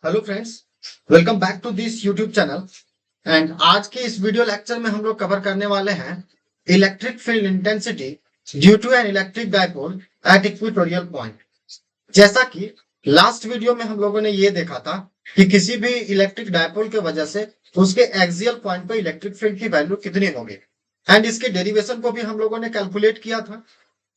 Hello friends, welcome back to this YouTube channel. And आज के इस वीडियो लेक्चर में हम लोग कवर करने वाले हैं electric field intensity due to an electric dipole at equatorial point. जैसा कि लास्ट वीडियो में हम लोगों ने ये देखा था कि किसी भी इलेक्ट्रिक डायपोल के वजह से उसके एक्सियल पॉइंट पे इलेक्ट्रिक फील्ड की वैल्यू कितनी होगी, एंड इसके डेरिवेशन को भी हम लोगों ने कैलकुलेट किया था।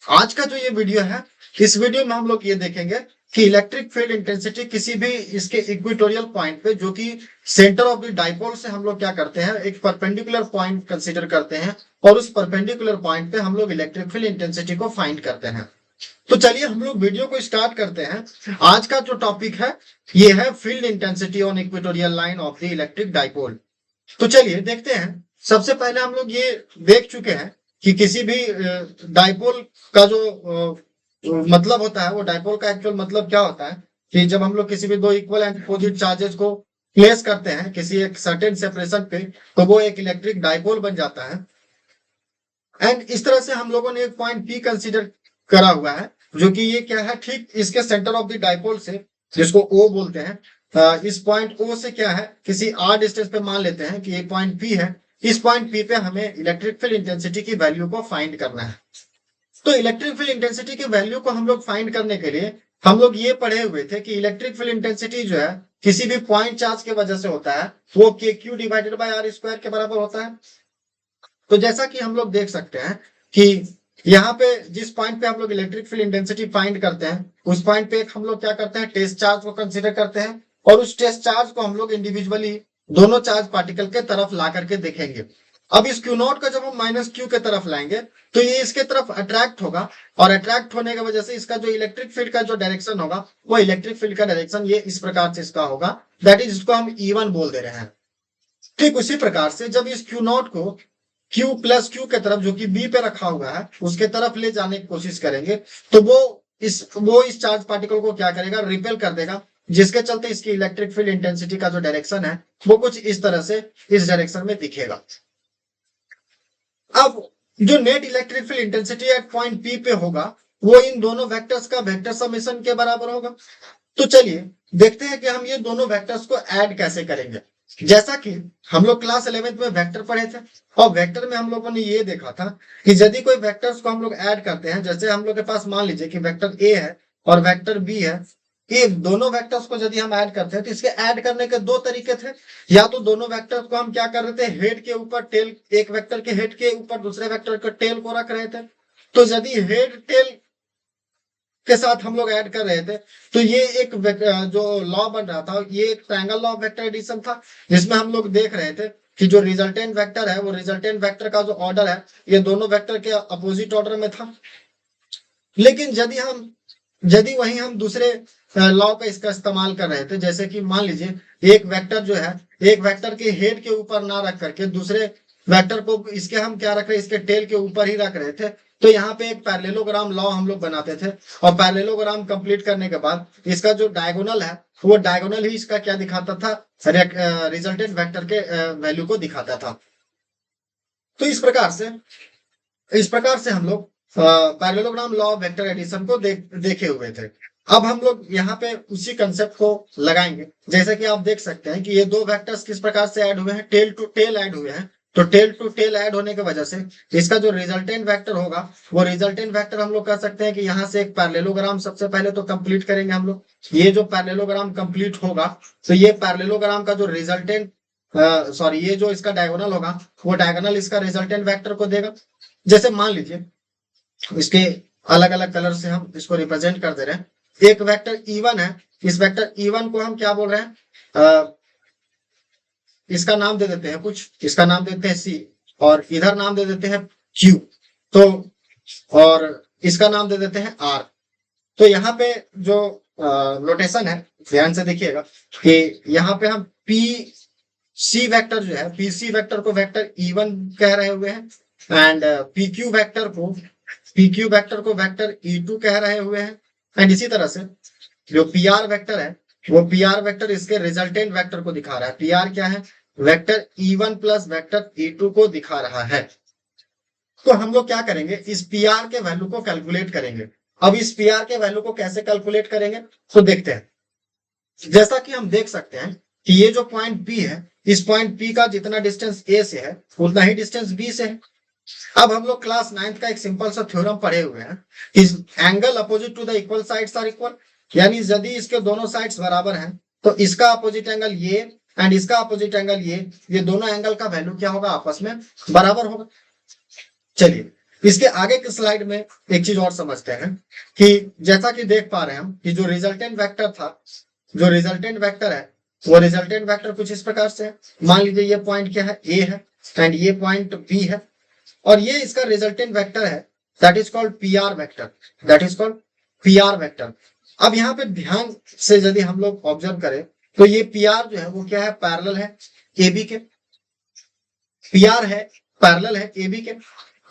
आज का जो ये वीडियो है, इस वीडियो में हम लोग ये देखेंगे कि इलेक्ट्रिक फील्ड इंटेंसिटी किसी भी इसके इक्वेटोरियल पॉइंट पे, जो कि सेंटर ऑफ द डाइपोल से हम लोग क्या करते हैं, एक परपेंडिकुलर पॉइंट कंसीडर करते हैं और उस परपेंडिकुलर पॉइंट पे हम लोग इलेक्ट्रिक फील्ड इंटेंसिटी को फाइंड करते हैं। तो चलिए हम लोग वीडियो को स्टार्ट करते हैं। आज का जो टॉपिक है ये है field intensity on equatorial line of the electric dipole. तो चलिए देखते हैं। सबसे पहले हम लोग ये देख चुके हैं कि किसी भी डाइपोल का जो मतलब होता है, वो डाइपोल का एक्चुअल मतलब क्या होता है कि जब हम लोग किसी भी दो इक्वल एंड अपोजिट चार्जेस को प्लेस करते हैं किसी एक सर्टेन सेपरेशन पे, तो वो एक इलेक्ट्रिक डाइपोल बन जाता है। एंड इस तरह से हम लोगों ने एक पॉइंट पी कंसीडर करा हुआ है, जो कि ये क्या है, ठीक इसके सेंटर ऑफ द डाइपोल से, जिसको ओ बोलते हैं, इस पॉइंट ओ से क्या है, किसी आर डिस्टेंस पे मान लेते हैं कि ये पॉइंट पी है। इस पॉइंट पी पे हमें इलेक्ट्रिक फील्ड इंटेंसिटी की वैल्यू को फाइंड करना है। तो इलेक्ट्रिक फील्ड इंटेंसिटी की वैल्यू को हम लोग फाइंड करने के लिए हम लोग ये पढ़े हुए थे कि इलेक्ट्रिक फील्ड इंटेंसिटी जो है किसी भी पॉइंट चार्ज के वजह से होता है, वो K q divided by r square के बराबर होता है। तो जैसा कि हम लोग देख सकते हैं कि यहाँ पे जिस पॉइंट पे हम लोग इलेक्ट्रिक फील्ड इंटेंसिटी फाइंड करते हैं, उस पॉइंट पे हम लोग क्या करते हैं, टेस्ट चार्ज को कंसीडर करते हैं और उस टेस्ट चार्ज को हम लोग इंडिविजुअली दोनों चार्ज पार्टिकल के तरफ ला करके देखेंगे। अब इस क्यू नॉट का जब हम माइनस क्यू के तरफ लाएंगे तो ये इसके तरफ अट्रैक्ट होगा, और अट्रैक्ट होने की वजह से इसका जो इलेक्ट्रिक फील्ड का जो डायरेक्शन होगा, वो इलेक्ट्रिक फील्ड का डायरेक्शन ये इस प्रकार से इसका होगा, दैट इज इसको हम E1 बोल दे रहे हैं। ठीक उसी प्रकार से जब इस क्यू नॉट को क्यू प्लस क्यू के तरफ, जो कि बी पे रखा हुआ है, उसके तरफ ले जाने की कोशिश करेंगे, तो वो इस चार्ज पार्टिकल को क्या करेगा, रिपेल कर देगा, जिसके चलते इसकी इलेक्ट्रिक फील्ड इंटेंसिटी का जो डायरेक्शन है वो कुछ इस तरह से इस डायरेक्शन में दिखेगा। अब जो net electric field intensity at point P पे होगा, वो इन दोनों वेक्टर्स का वेक्टर समेशन के बराबर होगा। तो चलिए देखते हैं कि हम ये दोनों वेक्टर्स को ऐड कैसे करेंगे। जैसा कि हम लोग क्लास 11th में वेक्टर पढ़े थे, और वेक्टर में हम लोगों ने ये देखा था कि यदि कोई वेक्टर्स को हम लोग ऐड करते हैं, जैसे हम लोग के पास मान लीजिए कि वेक्टर ए है और वेक्टर बी है, ये दोनों वेक्टर्स को यदि हम ऐड करते हैं तो इसके ऐड करने के दो तरीके थे। या तो दोनों वेक्टर्स को हम क्या कर रहे थे, हेड के ऊपर टेल, एक वेक्टर के हेड के ऊपर दूसरे वेक्टर के टेल को रख रहे थे। तो यदि हेड टेल के साथ हम लोग ऐड कर रहे थे, तो ये एक जो लॉ बन रहा था, ये एक triangle law of vector addition था, जिसमें हम लोग देख रहे थे कि जो रिजल्टेंट वेक्टर है, वो रिजल्टेंट वेक्टर का जो ऑर्डर है, ये दोनों वेक्टर के अपोजिट ऑर्डर में था। लेकिन यदि वहीं हम दूसरे लॉ का इसका इस्तेमाल कर रहे थे, जैसे कि मान लीजिए एक वेक्टर जो है, एक वेक्टर के हेड के ऊपर ना रख करके दूसरे वेक्टर को इसके हम क्या रख रहे, इसके टेल के ऊपर ही रख रहे थे, तो यहाँ पे एक पैरेललोग्राम लॉ हम लोग बनाते थे, और पैरेललोग्राम कंप्लीट करने के बाद इसका जो डायगोनल है, वो डायगोनल ही इसका क्या दिखाता था, रिजल्टेंट वेक्टर के वैल्यू को दिखाता था। तो इस प्रकार से हम लोग parallelogram law of vector addition को देखे हुए थे। अब हम लोग यहाँ पे उसी कंसेप्ट को लगाएंगे। जैसे कि आप देख सकते हैं कि ये दो वेक्टर्स किस प्रकार से ऐड हुए हैं, टेल टू टेल ऐड हुए हैं। तो टेल टू टेल ऐड होने की वजह से इसका जो रिजल्टेंट वेक्टर होगा, वो रिजल्टेंट वेक्टर हम लोग कह सकते हैं कि यहाँ से एक पैरेललोग्राम सबसे पहले तो कंप्लीट करेंगे हम लोग। ये जो पैरेललोग्राम कंप्लीट होगा, तो ये पैरेललोग्राम का जो रिजल्टेंट ये जो इसका डायगोनल होगा, वो डायगोनल इसका रिजल्टेंट वेक्टर को देगा। जैसे मान लीजिए इसके अलग अलग कलर से हम इसको रिप्रेजेंट कर दे रहे हैं। एक वेक्टर E1 है, इस वेक्टर E1 को हम क्या बोल रहे हैं, इसका नाम दे देते हैं कुछ, इसका नाम देते हैं C, और इधर नाम दे देते हैं Q, तो और इसका नाम दे देते हैं R। तो यहाँ पे जो नोटेशन है, ध्यान से देखिएगा कि यहाँ पे हम PC वेक्टर जो है, PC वेक्टर को वेक्टर E1 कह रहे हुए हैं, एंड PQ वेक्टर को वेक्टर E2 कह रहे हुए हैं। एंड इसी तरह से जो PR वेक्टर है, वो PR वेक्टर इसके रिजल्टेंट वेक्टर को दिखा रहा है। PR क्या है, vector E1 plus vector E2 को दिखा रहा है। तो हम लोग क्या करेंगे, इस PR के वैल्यू को कैलकुलेट करेंगे। अब इस PR के वैल्यू को कैसे कैलकुलेट करेंगे, तो देखते हैं। जैसा कि हम देख सकते हैं कि ये जो पॉइंट P है, इस पॉइंट P का जितना डिस्टेंस A से है उतना ही डिस्टेंस B से है। अब हम लोग क्लास 9th का एक सिंपल सा थ्योरम पढ़े हुए हैं, इस angle opposite to the equal sides are equal, यानी यदि इसके दोनों साइड्स बराबर हैं तो इसका अपोजिट एंगल ये एंड इसका अपोजिट एंगल ये दोनों एंगल का वैल्यू क्या होगा, आपस में बराबर होगा। चलिए इसके आगे की स्लाइड में एक चीज और समझते हैं कि जैसा कि देख पा रहे हैं हम कि जो रिजल्टेंट वेक्टर था, जो रिजल्टेंट वेक्टर है वो रिजल्टेंट वेक्टर कुछ इस प्रकार से है। मान लीजिए ये पॉइंट क्या है, ए है एंड ये पॉइंट बी है और ये इसका रिजल्टेंट वेक्टर है, that is called P R vector, that is called P R vector. अब यहाँ पे ध्यान से यदि हम लोग ऑब्जर्व करें तो ये पी आर जो है वो क्या है, पैरेलल है ए बी के, पी आर है पैरेलल है ए बी के।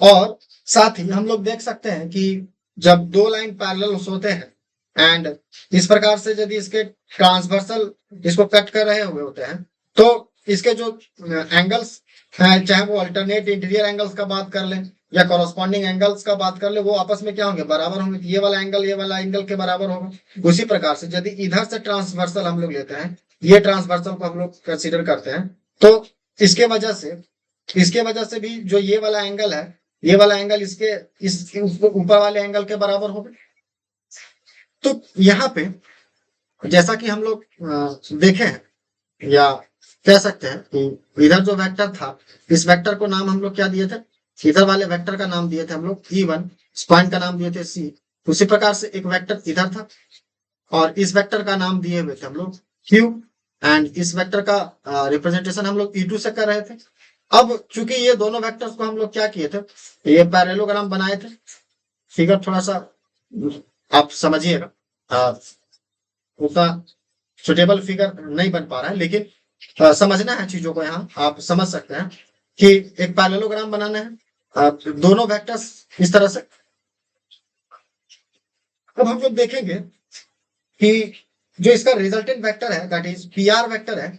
और साथ ही हम लोग देख सकते हैं कि जब दो लाइन पैरेलल होते हैं एंड इस प्रकार से यदि इसके ट्रांसवर्सल इसको कट कर रहे हुए होते हैं तो इसके जो एंगल्स हैं, चाहे वो अल्टरनेट इंटीरियर एंगल्स का बात कर लें या कॉरस्पॉन्डिंग एंगल्स का बात कर ले, वो आपस में क्या होंगे, बराबर होंगे। ये वाला एंगल के बराबर होगा। उसी प्रकार से यदि इधर से ट्रांसवर्सल हम लोग लेते हैं, ये ट्रांसवर्सल को हम लोग कंसीडर करते हैं, तो इसके वजह से भी जो ये वाला एंगल है, ये वाला एंगल इसके इस ऊपर वाले एंगल के बराबर होगा। तो यहाँ पे जैसा कि हम लोग देखे हैं या कह सकते हैं कि इधर जो वेक्टर था, इस वेक्टर को नाम हम लोग क्या दिए थे, इधर वाले वेक्टर का नाम दिए थे हम लोग E1, इस पॉइंट का नाम दिए थे C। उसी प्रकार से एक वेक्टर इधर था और इस वेक्टर का नाम दिए हुए थे हम लोग Q एंड इस वेक्टर का रिप्रेजेंटेशन हम लोग E2 से कर रहे थे। अब चूंकि ये दोनों वेक्टर्स को हम लोग क्या किए थे, ये पैरेललोग्राम बनाए थे। फिगर थोड़ा सा आप समझिएगा, उतना सुटेबल फिगर नहीं बन पा रहा है, लेकिन समझना है चीजों को, यहाँ आप समझ सकते हैं कि एक पैरेललोग्राम बनाना है, दोनों वेक्टर्स इस तरह से। अब हम लोग देखेंगे कि जो इसका रिजल्टेंट वेक्टर है that is P R vector है,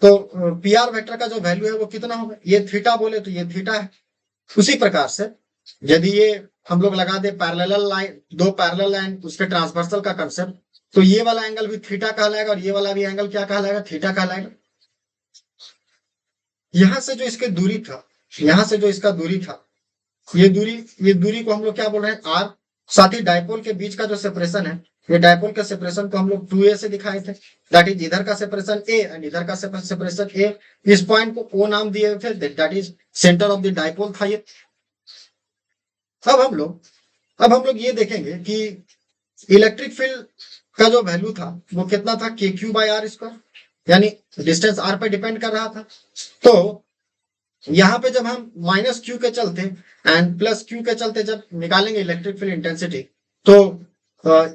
तो पी आर वेक्टर का जो वैल्यू है वो कितना होगा, ये थीटा बोले तो ये थीटा है। उसी प्रकार से यदि ये हम लोग लगा दे पैरेलल लाइन, दो पैरेलल लाइन उसके ट्रांसवर्सल का कंसेप्ट, तो ये वाला एंगल भी थीटा कहलाएगा और ये वाला भी एंगल क्या कहलाएगा, थीटा कहलाएगा। यहां से जो इसकी दूरी था, यहां से जो इसका दूरी था, ये दूरी को हम लोग क्या बोल रहे हैं, आर। साथ ही डायपोल के बीच का जो सेपरेशन है, ये डायपोल के सेपरेशन को हम लोग 2a से दिखाए थे, दैट इज इधर का सेपरेशन a एंड इधर का सेपरेशन a। इस पॉइंट को o नाम दिए थे, that is centre of the dipole था ये। अब हम लोग ये देखेंगे कि इलेक्ट्रिक फील्ड का जो वैल्यू था वो कितना था, के क्यू बाई आर स्क्वायर, यानी डिस्टेंस आर पर डिपेंड कर रहा था। तो यहाँ पे जब हम माइनस क्यू के चलते एंड प्लस क्यू के चलते जब निकालेंगे इलेक्ट्रिक फील्ड इंटेंसिटी, तो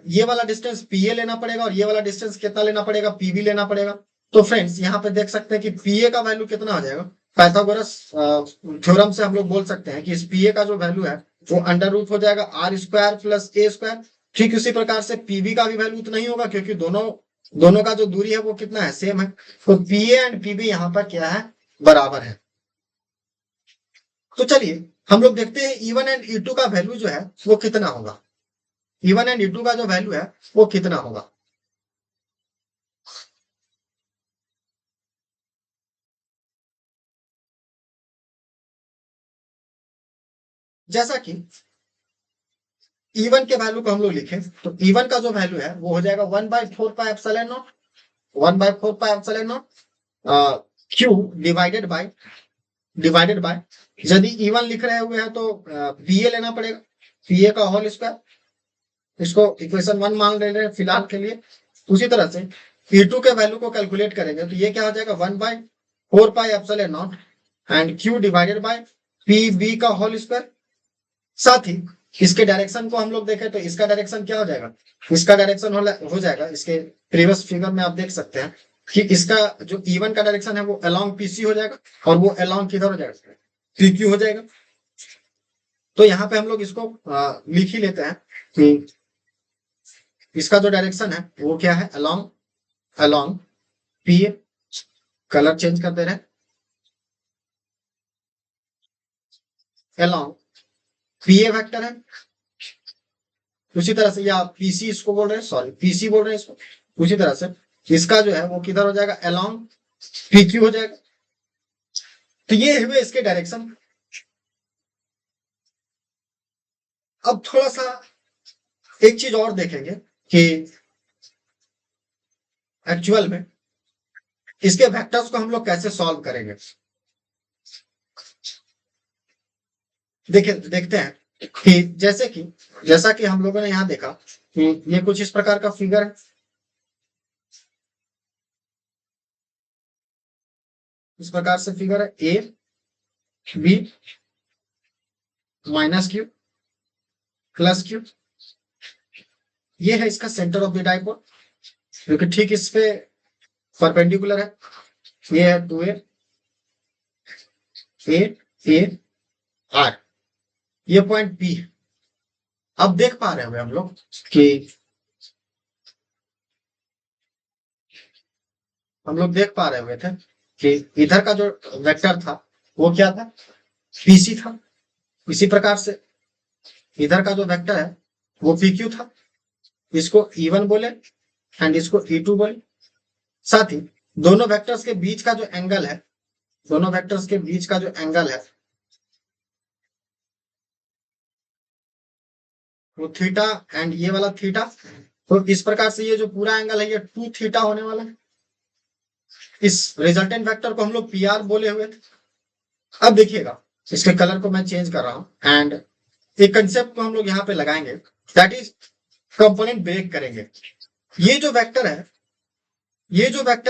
ये वाला डिस्टेंस पीए लेना पड़ेगा और ये वाला डिस्टेंस कितना लेना पड़ेगा, पीबी लेना पड़ेगा। तो फ्रेंड्स यहाँ पे देख सकते हैं कि पीए का वैल्यू कितना हो जाएगा, पाइथागोरस थ्योरम से हम लोग बोल सकते हैं कि इस पीए का जो वैल्यू है वो अंडर रूट हो जाएगा r square plus a square. ठीक उसी प्रकार से पीबी का भी वैल्यू तो नहीं होगा, क्योंकि दोनों का जो दूरी है वो कितना है, सेम है। तो पीए एंड पीबी यहाँ पर क्या है, बराबर है। तो चलिए हम लोग देखते हैं E1 एंड E2 का वैल्यू जो है वो कितना होगा, E1 एंड E2 का जो वैल्यू है वो कितना होगा। जैसा कि E1 के वैल्यू को हम लोग लिखें तो E1 का जो वैल्यू है वो हो जाएगा 1/4 पाई epsilon not, 1/4 pi epsilon not Q divided bye यदि E1 लिख रहे हुए हैं तो PA लेना पड़ेगा, PA का होल स्क्वायर, इसको इक्वेशन 1 मान ले रहे हैं फिलहाल के लिए। उसी तरह से E2 के वैल्यू को कैलकुलेट करेंगे तो ये क्या हो जाएगा, 1/4 पाई epsilon naught and Q divided bye PB का होल स्क्वायर। साथ ही इसके डायरेक्शन को हम लोग देखें तो इसका डायरेक्शन क्या हो जाएगा, इसका डायरेक्शन हो जाएगा, इसके प्रीवियस फिगर में आप देख सकते हैं कि इसका जो E1 का डायरेक्शन है वो अलोंग PC हो जाएगा और वो अलोंग किधर हो जाएगा, PQ हो जाएगा। तो यहाँ पे हम लोग इसको लिख ही लेते हैं कि इसका जो डायरेक्शन है वो क्या है, along along PA। Colour change कर दे रहे हैं, अलोंग PA वेक्टर है। उसी तरह से या PC इसको बोल रहे हैं, सॉरी PC बोल रहे हैं इसको। उसी तरह से इसका जो है वो किधर हो जाएगा, अलोंग पी क्यू हो जाएगा। तो ये हुए इसके डायरेक्शन। अब थोड़ा सा एक चीज और देखेंगे कि एक्चुअल में इसके वेक्टर्स को हम लोग कैसे सॉल्व करेंगे। देखते हैं कि जैसा कि हम लोगों ने यहाँ देखा कि ये कुछ इस प्रकार का फिगर है। इस प्रकार से फिगर है, A B minus q plus q, ये है इसका सेंटर ऑफ द डाइपोल, जो कि ठीक इस पे परपेंडिकुलर है। ये है 2a ए आर, ये पॉइंट पी है। अब देख पा रहे हुए हम लोग कि देख पा रहे हुए थे कि इधर का जो वेक्टर था वो क्या था, पीसी था। इसी प्रकार से इधर का जो वेक्टर है वो पीक्यू था। इसको E1 बोले एंड इसको E2 बोले। साथ ही दोनों वेक्टर्स के बीच का जो एंगल है, दोनों वेक्टर्स के बीच का जो एंगल है वो थीटा एंड ये वाला थीटा। तो इस प्रकार से ये जो पूरा एंगल है ये 2 थीटा होने वाला है। इस रिजल्टेंट वेक्टर को हम लोग पी आर बोले हुए थे। अब देखिएगा, इसके कलर को मैं चेंज कर रहा हूं एंड एक कंसेप्ट को हम लोग यहाँ पे लगाएंगे, दैट इज कंपोनेंट ब्रेक करेंगे। ये जो वेक्टर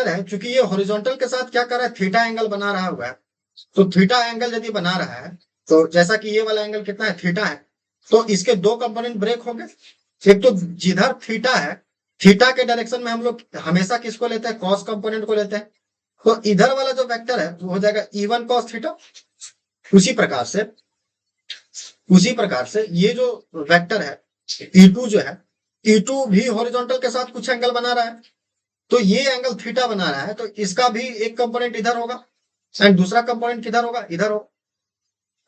है क्योंकि ये हॉरिजॉन्टल के साथ क्या कर रहा है, थीटा एंगल बना रहा हुआ है। तो थीटा एंगल यदि बना रहा है तो जैसा कि ये वाला एंगल कितना है, थीटा है, तो इसके दो कंपोनेंट ब्रेक होंगे। एक तो जिधर थीटा है, थीटा के डायरेक्शन में हम लोग हमेशा किसको लेते हैं, कॉस कंपोनेंट को लेते हैं। तो इधर वाला जो वेक्टर है वो हो जाएगा E1 cos थीटा। उसी प्रकार से ये जो वेक्टर है E2 जो है, E2 भी हॉरिजॉन्टल के साथ कुछ एंगल बना रहा है। तो ये एंगल थीटा बना रहा है, तो इसका भी एक कंपोनेंट इधर होगा एंड दूसरा कंपोनेंट किधर होगा, इधर होगा।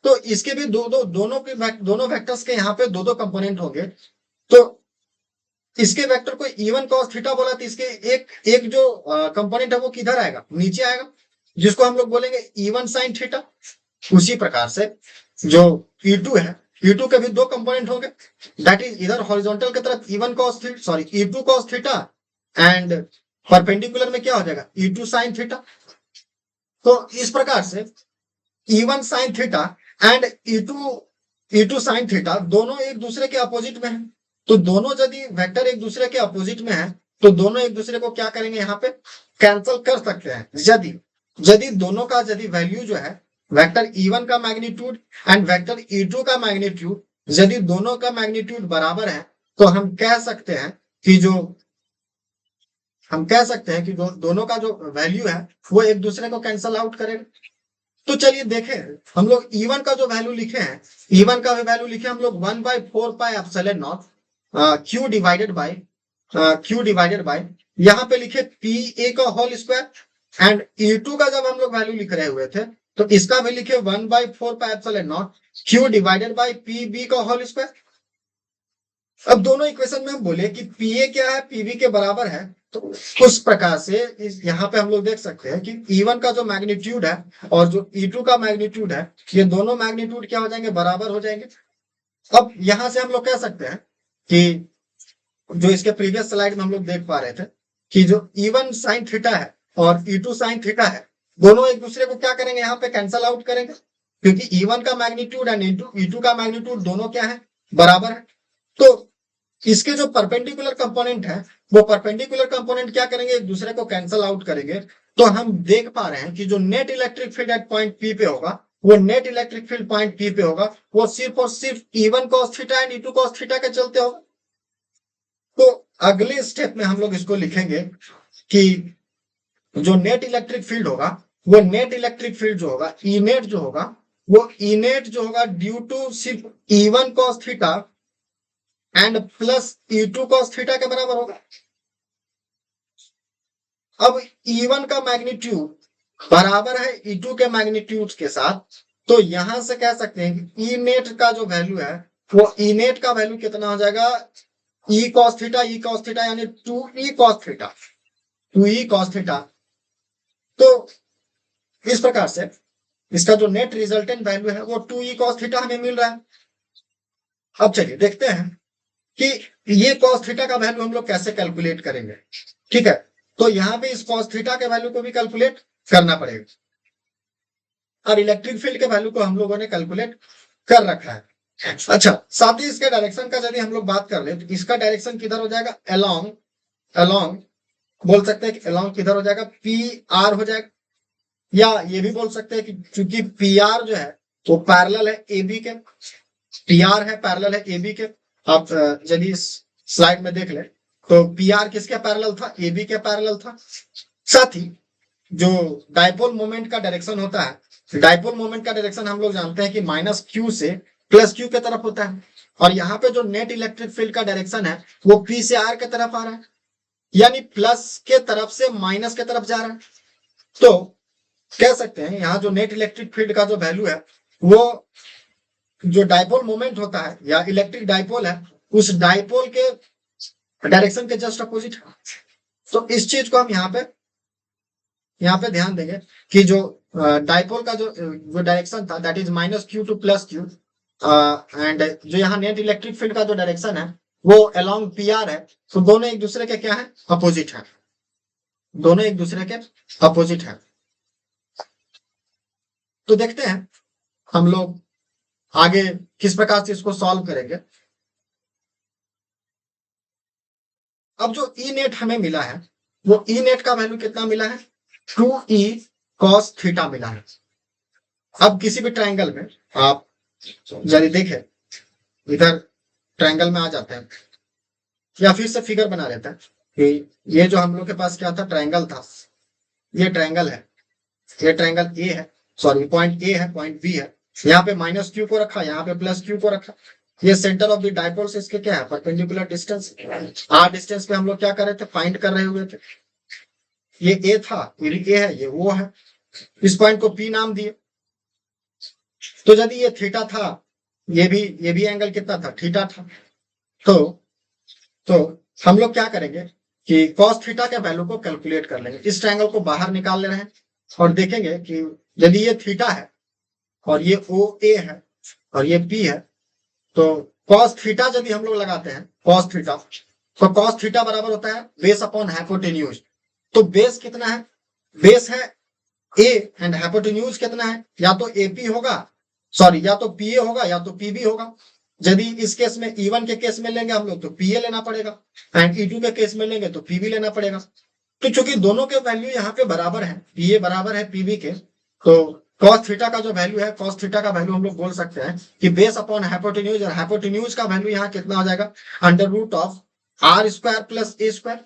तो इसके भी दोनों वेक्टर्स के यहाँ पे दो कंपोनेंट होंगे। तो इसके वेक्टर को E1 cos थीटा बोला, तो इसके एक जो कंपोनेंट है वो किधर आएगा, नीचे आएगा, जिसको हम लोग बोलेंगे E1 sin थीटा। उसी प्रकार से जो E2 है, E2 के भी दो कंपोनेंट होंगे, दैट इज इधर हॉरिजॉन्टल की तरफ E2 cos theta and perpendicular में क्या हो जाएगा, E2 sin थीटा। तो इस प्रकार से E1 sin theta and E2 sin theta दोनों एक दूसरे के अपोजिट में है। तो दोनों यदि वेक्टर एक दूसरे के अपोजिट में है तो दोनों एक दूसरे को क्या करेंगे, यहाँ पे कैंसिल कर सकते हैं। यदि दोनों का वैल्यू जो है, वेक्टर E1 का मैग्नीट्यूड एंड वेक्टर E2 का मैग्नीट्यूड, यदि दोनों का मैग्नीट्यूड बराबर है तो हम कह सकते हैं कि दोनों का जो वैल्यू है वो एक दूसरे को कैंसिल आउट करेगा। तो चलिए देखें, हम लोग E1 का जो वैल्यू लिखे हैं, E1 का वैल्यू लिखे हम लोग 1/4 पाई epsilon not Q divided bye यहाँ पे लिखे PA का होल स्क्वायर एंड E2 का जब हम लोग वैल्यू लिख रहे हुए थे तो इसका भी लिखे 1/4 पाई epsilon not Q divided bye PB का होल स्क्वायर। अब दोनों इक्वेशन में हम बोले कि PA क्या है, PB के बराबर है। तो उस प्रकार से यहाँ पे हम लोग देख सकते हैं कि E1 का जो मैग्नीट्यूड है और जो E2 का मैग्नीट्यूड है, ये दोनों मैग्नीट्यूड क्या हो जाएंगे, बराबर हो जाएंगे। अब यहां से हम लोग कह सकते हैं कि जो इसके प्रीवियस स्लाइड में हम लोग देख पा रहे थे कि जो E1 sin थीटा है और E2 sin थीटा है, दोनों एक दूसरे को क्या करेंगे, यहाँ पे कैंसल आउट करेंगे, क्योंकि E1 का मैग्नीट्यूड एंड E2 का मैग्नीट्यूड दोनों क्या है, बराबर है। तो इसके जो परपेंडिकुलर कंपोनेंट है वो परपेंडिकुलर कंपोनेंट क्या करेंगे, एक दूसरे को कैंसल आउट करेंगे। तो हम देख पा रहे हैं कि जो net electric field at point P पे होगा, वो net electric field point P पे होगा, वो सिर्फ और सिर्फ E1 cos theta and E2 cos theta के चलते होगा। तो अगले स्टेप में हम लोग इसको लिखेंगे कि जो नेट इलेक्ट्रिक फील्ड होगा, वो नेट इलेक्ट्रिक फील्ड जो होगा, ई नेट जो होगा ड्यू टू सिर्फ E1 cos theta and plus E2 cos theta के बराबर होगा। अब E1 का मैग्नीट्यूड बराबर है E2 के मैग्नीट्यूड के साथ, तो यहां से कह सकते हैं कि ई नेट का जो वैल्यू है वो ई नेट का वैल्यू कितना हो जाएगा, E cos थीटा यानी 2E cos theta. 2e cos theta. तो इस प्रकार से इसका जो नेट रिजल्टेंट वैल्यू है वो 2e cos थीटा हमें मिल रहा है। अब चलिए देखते हैं कि ये cos थीटा का वैल्यू हम लोग कैसे कैलकुलेट करेंगे। ठीक है, तो यहाँ पे इस cos थीटा के वैल्यू को भी कैलकुलेट करना पड़ेगा, और इलेक्ट्रिक फील्ड के वैल्यू को हम लोगों ने कैलकुलेट कर रखा है। अच्छा, साथ ही इसके डायरेक्शन का यदि हम लोग बात कर ले तो इसका डायरेक्शन किधर हो जाएगा, अलोंग, अलोंग बोल सकते हैं कि अलोंग किधर हो जाएगा, पी आर हो जाएगा, या ये भी बोल सकते हैं कि चूंकि पी आर जो है वो पैरेलल है ए बी के, पी आर है पैरेलल है ए बी के। आप यदि इस स्लाइड में देख ले तो पी आर किसके पैरेलल था, ए बी के पैरेलल था। साथ ही जो डायपोल मोमेंट का डायरेक्शन होता है, डायपोल मोमेंट का डायरेक्शन हम लोग जानते हैं कि माइनस क्यू से प्लस क्यू के तरफ होता है, और यहाँ पे जो नेट इलेक्ट्रिक फील्ड का डायरेक्शन है वो पी से आर के तरफ आ रहा है, यानी प्लस के तरफ से माइनस के तरफ जा रहा है। तो कह सकते हैं यहाँ जो नेट इलेक्ट्रिक फील्ड का जो वैल्यू है वो जो डायपोल मोमेंट होता है या इलेक्ट्रिक डायपोल है उस डायपोल के डायरेक्शन के जस्ट अपोजिट है। तो इस चीज को हम यहाँ पे ध्यान देंगे कि जो डायपोल का जो डायरेक्शन था that is minus Q two plus Q, and जो यहाँ नेट इलेक्ट्रिक फील्ड का जो डायरेक्शन है वो अलोंग पी आर है। तो दोनों एक दूसरे के क्या है, अपोजिट है, दोनों एक दूसरे के अपोजिट है। तो देखते हैं हम लोग आगे किस प्रकार से इसको सॉल्व करेंगे। अब जो ई नेट हमें मिला है वो ई नेट का वैल्यू कितना मिला है, 2e cos थीटा मिला है। अब किसी भी ट्रायंगल में आप यदि देखें, इधर ट्रायंगल में आ जाते हैं या फिर से फिगर बना लेते हैं कि ये जो हम लोग के पास क्या था, ट्रायंगल था, ये ट्रायंगल है, ये ट्रायंगल ए है, सॉरी पॉइंट ए है, पॉइंट बी है, यहाँ पे माइनस क्यू को रखा, यहाँ पे प्लस क्यू को रखा। ये सेंटर ऑफ द डायपोल से इसके क्या है, परपेंडिकुलर डिस्टेंस, आर डिस्टेंस पे हम लोग क्या कर रहे थे, फाइंड कर रहे हुए थे। ये ए था, ये ए है, ये वो है, इस पॉइंट को पी नाम दिए। तो यदि ये थीटा था, ये भी एंगल कितना था, थीटा था। तो हम लोग क्या करेंगे कि cos थीटा के वैल्यू को कैलकुलेट कर लेंगे। इस ट्रायंगल को बाहर निकाल ले रहे हैं और देखेंगे कि यदि ये थीटा है और ये ओ ए है और ये पी है, तो cos थीटा यदि हम लोग लगाते हैं cos थीटा, तो cos थीटा बराबर होता है बेस अपॉन हाइपोटेन्यूज। तो बेस कितना है, बेस है ए एंड हाइपोटेन्यूज कितना है, या तो एपी होगा, सॉरी या तो पीए होगा या तो पीबी होगा। यदि इस केस में E1 के केस में लेंगे हम लोग तो पीए लेना पड़ेगा, एंड E2 के केस में लेंगे तो पीबी लेना पड़ेगा। तो चूंकि दोनों के वैल्यू यहाँ पे बराबर है, पीए बराबर है पीबी के, तो cos थीटा का जो वैल्यू है, cos थीटा का वैल्यू हम लोग बोल सकते हैं कि बेस अपॉन हाइपोटेन्यूज, और हाइपोटेन्यूज का वैल्यू यहाँ कितना हो जाएगा, under root of r square plus a square.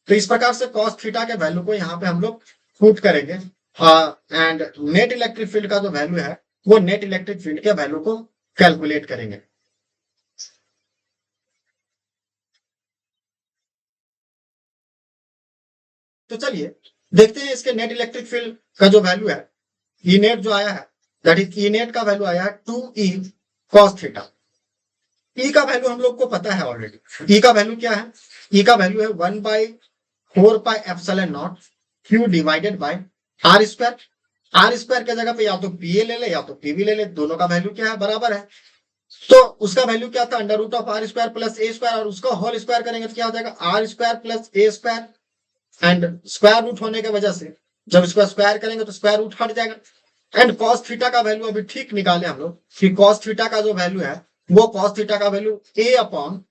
तो इस प्रकार से cos थीटा के वैल्यू को यहाँ पे हम लोग पुट करेंगे, एंड नेट इलेक्ट्रिक फील्ड का जो वैल्यू है वो नेट इलेक्ट्रिक फील्ड के वैल्यू को कैलकुलेट करेंगे। तो चलिए देखते हैं इसके नेट इलेक्ट्रिक फील्ड का जो वैल्यू है, ई नेट जो आया है, दैट इज ई नेट का वैल्यू आया है 2e cos थीटा। ई का वैल्यू हम लोग को पता है ऑलरेडी। ई का वैल्यू क्या है, ई का वैल्यू है 1/4πε0 q divided by r square. R square के जगह पे या तो पीए ले ले या तो पीबी ले ले, दोनों का वैल्यू क्या है, बराबर है। तो उसका वैल्यू क्या था, under root of r square plus a square, और उसका होल स्क्वायर करेंगे तो क्या हो जाएगा, r square plus a square, and square root होने की वजह से जब इसको स्क्वायर करेंगे तो स्क्वायर रूट हट जाएगा। एंड cos थीटा का वैल्यू अभी ठीक निकाले हम लोग कि cos थीटा का जो वैल्यू है वो cos थीटा का value a upon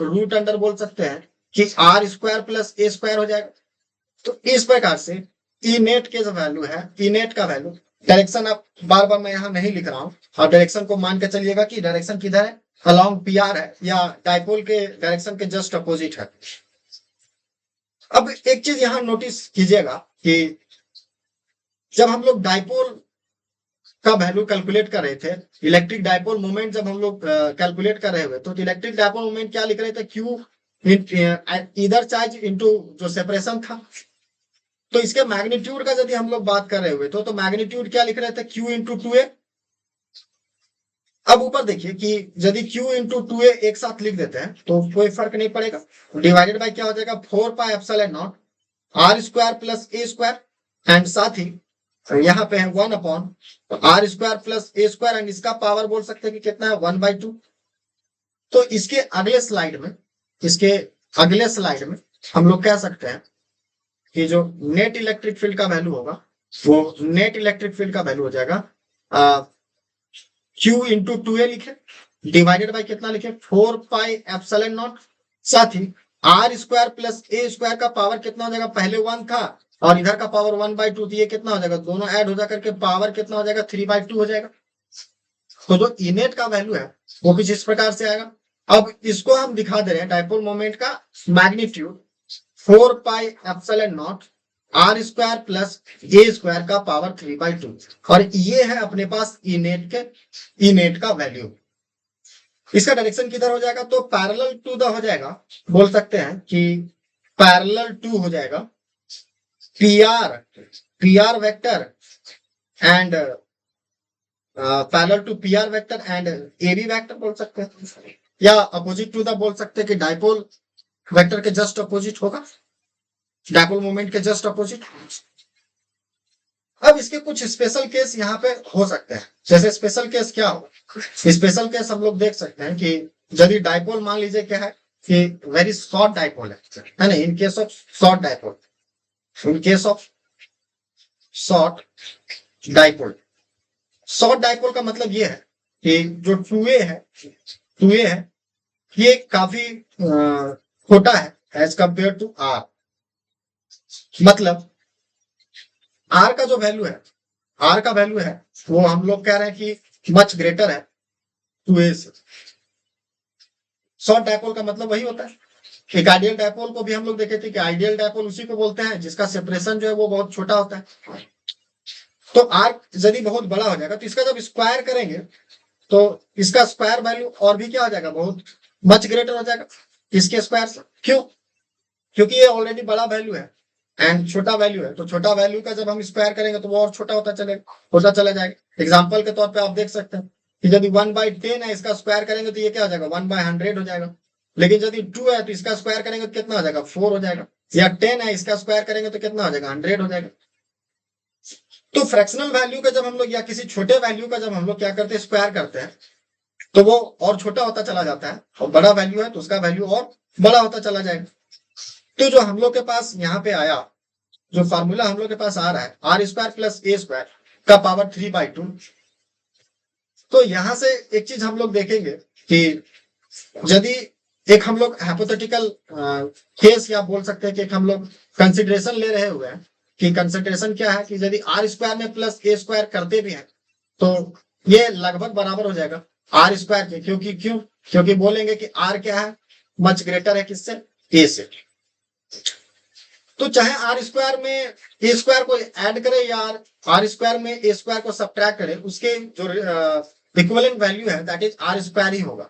root under बोल सकते हैं कि r square plus a square हो जाएगा। तो इस प्रकार से ई नेट के जो वैल्यू है, ई नेट का वैल्यू, डायरेक्शन आप बार बार मैं यहाँ नहीं लिख रहा हूं, और डायरेक्शन को मान के चलिएगा कि डायरेक्शन किधर है, अलोंग पी आर है, या डायपोल के डायरेक्शन के जस्ट अपोजिट है। अब एक चीज यहां नोटिस कीजिएगा कि जब हम लोग डायपोल का वैल्यू कैलकुलेट कर रहे थे, इलेक्ट्रिक डायपोल मोमेंट जब हम लोग कैलकुलेट कर रहे हुए, तो इलेक्ट्रिक डायपोल मोमेंट क्या लिख रहे थे, क्यू इधर चार्ज इनटू जो सेपरेशन था। तो इसके मैग्नीट्यूड का यदि हम लोग बात कर रहे हुए तो मैग्नीट्यूड क्या लिख रहे थे, क्यू इंटू 2a, अब ऊपर देखिए कि यदि Q इंटू 2a एक साथ लिख देते हैं तो कोई फर्क नहीं पड़ेगा, डिवाइडेड बाय क्या हो जाएगा 4 pi epsilon naught r square plus a square, and साथ ही यहाँ पे है 1/r² + a² एंड इसका पावर बोल सकते हैं कि कितना है 1/2। तो इसके अगले स्लाइड में हम लोग कह सकते हैं कि जो नेट इलेक्ट्रिक फील्ड का वैल्यू होगा वो नेट इलेक्ट्रिक फील्ड का वैल्यू हो जाएगा Q इंटू 2a लिखे डिवाइडेड बाय कितना लिखे 4 पाई एप्सिलॉन नॉट, साथ ही r² प्लस a² का पावर कितना हो जाएगा, पहले 1 था और इधर का पावर 1/2, तो ये कितना हो जाएगा, दोनों ऐड हो जाकर के पावर कितना हो जाएगा 3/2 हो जाएगा। तो जो इनेट का वैल्यू है वो कुछ इस प्रकार से आएगा। अब इसको हम दिखा दे रहे हैं डाइपोल मोमेंट का magnitude 4 pi epsilon not r² plus a² का पावर 3/2, और ये है अपने पास इनेट का वैल्यू। इसका डायरेक्शन किधर हो जाएगा, तो पैरेलल टू द हो जाएगा, बोल सकते हैं कि पैरेलल टू हो जाएगा PR vector and parallel to PR vector and AB vector बोल सकते हैं, या अपोजिट टू द बोल सकते हैं कि डाइपोल वेक्टर के जस्ट अपोजिट होगा, डाइपोल मोमेंट के जस्ट अपोजिट। अब इसके कुछ स्पेशल केस यहाँ पे हो सकते हैं। जैसे स्पेशल केस क्या हो, स्पेशल केस हम लोग देख सकते हैं कि यदि डाइपोल मान लीजिए क्या है कि वेरी शॉर्ट डाइपोल है ना, in case of short dipole, in case of short dipole का मतलब ये है कि जो 2a है ये काफी छोटा है एज कंपेयर टू r, मतलब r का जो वैल्यू है वो हम लोग कह रहे हैं कि मच ग्रेटर है 2a से। शॉर्ट डाइपोल का मतलब वही होता है। एक आइडियल डाइपोल को भी हम लोग देखे थे कि आइडियल डाइपोल उसी को बोलते हैं जिसका सेपरेशन जो है वो बहुत छोटा होता है। तो r यदि बहुत बड़ा हो जाएगा तो इसका जब स्क्वायर करेंगे तो इसका स्क्वायर वैल्यू और भी क्या हो जाएगा, बहुत मच ग्रेटर हो जाएगा इसके स्क्वायर से। क्यों? क्योंकि ये ऑलरेडी बड़ा वैल्यू है एंड छोटा वैल्यू है, तो छोटा वैल्यू का जब हम स्क्वायर करेंगे तो वो और छोटा होता चला जाएगा। एग्जाम्पल के तौर पे आप देख सकते हैं कि यदि 1/10 है इसका स्क्वायर करेंगे तो ये क्या हो जाएगा 1/100 हो जाएगा, लेकिन यदि 2 है तो इसका स्क्वायर करेंगे तो कितना हो जाएगा 4 हो जाएगा, या 10 है इसका स्क्वायर करेंगे तो कितना हो जाएगा 100 हो जाएगा। तो फ्रैक्शनल वैल्यू का जब हम लोग या किसी छोटे वैल्यू का जब हम लोग क्या करते हैं स्क्वायर करते हैं तो वो और छोटा होता चला जाता है, और बड़ा वैल्यू है तो उसका वैल्यू और बड़ा होता चला जाएगा। तो जो हम लोग के पास यहाँ पे आया, जो फार्मूला हम लोग के पास आ रहा है r² प्लस a² का पावर 3/2, तो यहां से एक चीज हम लोग देखेंगे कि यदि एक हम लोग हाइपोथेटिकल केस या बोल सकते हैं कि एक हम लोग कंसिडरेशन ले रहे हुए हैं कि कंसिडरेशन क्या है कि यदि r² में प्लस a² करते भी हैं तो ये लगभग बराबर हो जाएगा r² के, क्योंकि बोलेंगे कि r क्या है मच ग्रेटर है किससे, a से। तो चाहे r² में a² को ऐड करे या r² में a² को सब्ट्रैक्ट करे, उसके जो इक्विवेलेंट वैल्यू है दैट इज r² ही होगा।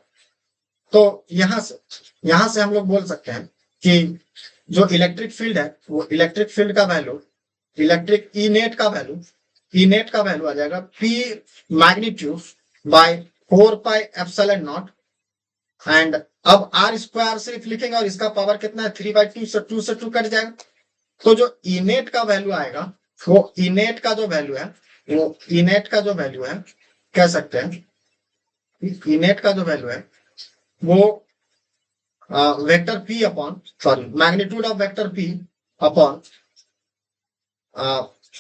तो यहां से हम लोग बोल सकते हैं कि जो इलेक्ट्रिक फील्ड है वो इलेक्ट्रिक फील्ड का वैल्यू, इलेक्ट्रिक इनेट का वैल्यू आ जाएगा P magnitude by 4 pi epsilon naught, and अब r² सिर्फ लिखेंगे और इसका पावर कितना है 3/2, से 2 से 2 कट जाएगा। तो जो इनेट का वैल्यू आएगा वो इनेट का जो वैल्यू है कह सकते हैं इनेट का जो वैल्यू है वो vector p upon magnitude of vector p upon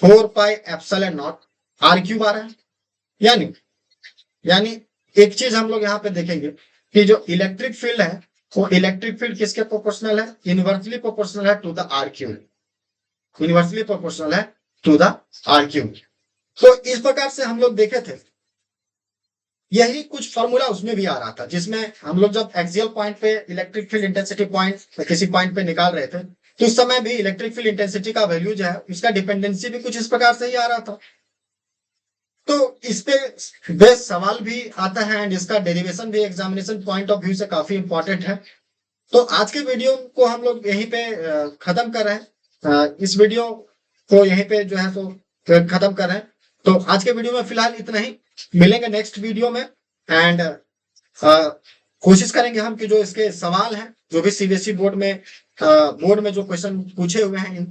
4 pi epsilon not r³ आ रहा है। यानी एक चीज हम लोग यहाँ पे देखेंगे कि जो इलेक्ट्रिक फील्ड है वो इलेक्ट्रिक फील्ड किसके प्रोपोर्शनल है, इनवर्सली प्रोपोर्शनल है to the r³, inversely proportional है टू द r³। तो इस प्रकार से हम लोग देखे थे, यही कुछ फॉर्मूला उसमें भी आ रहा था जिसमें हम लोग जब एक्सियल पॉइंट पे इलेक्ट्रिक फील्ड इंटेंसिटी पॉइंट किसी पॉइंट पे निकाल रहे थे तो उस समय भी इलेक्ट्रिक फील्ड इंटेंसिटी का वैल्यू जो है उसका डिपेंडेंसी भी कुछ इस प्रकार से ही आ रहा था। तो इस पे बेस सवाल भी आता है एंड इसका डेरिवेशन भी एग्जामिनेशन पॉइंट ऑफ व्यू से काफी इंपॉर्टेंट है। तो आज के वीडियो को हम लोग यहीं पे खत्म कर रहे हैं, इस वीडियो को यहीं पे जो है तो खत्म कर रहे हैं। तो आज के वीडियो में फिलहाल इतना ही, मिलेंगे नेक्स्ट वीडियो में एंड कोशिश करेंगे हम कि जो इसके सवाल हैं, जो भी सीबीएसई बोर्ड में जो क्वेश्चन पूछे हुए हैं,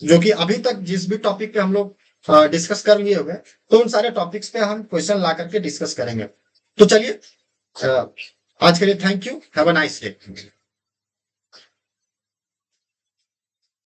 जो कि अभी तक जिस भी टॉपिक पे हम लोग डिस्कस कर लिए हुए, तो उन सारे टॉपिक्स पे हम क्वेश्चन ला करके डिस्कस करेंगे। तो चलिए, आज के लिए thank you, have a nice day.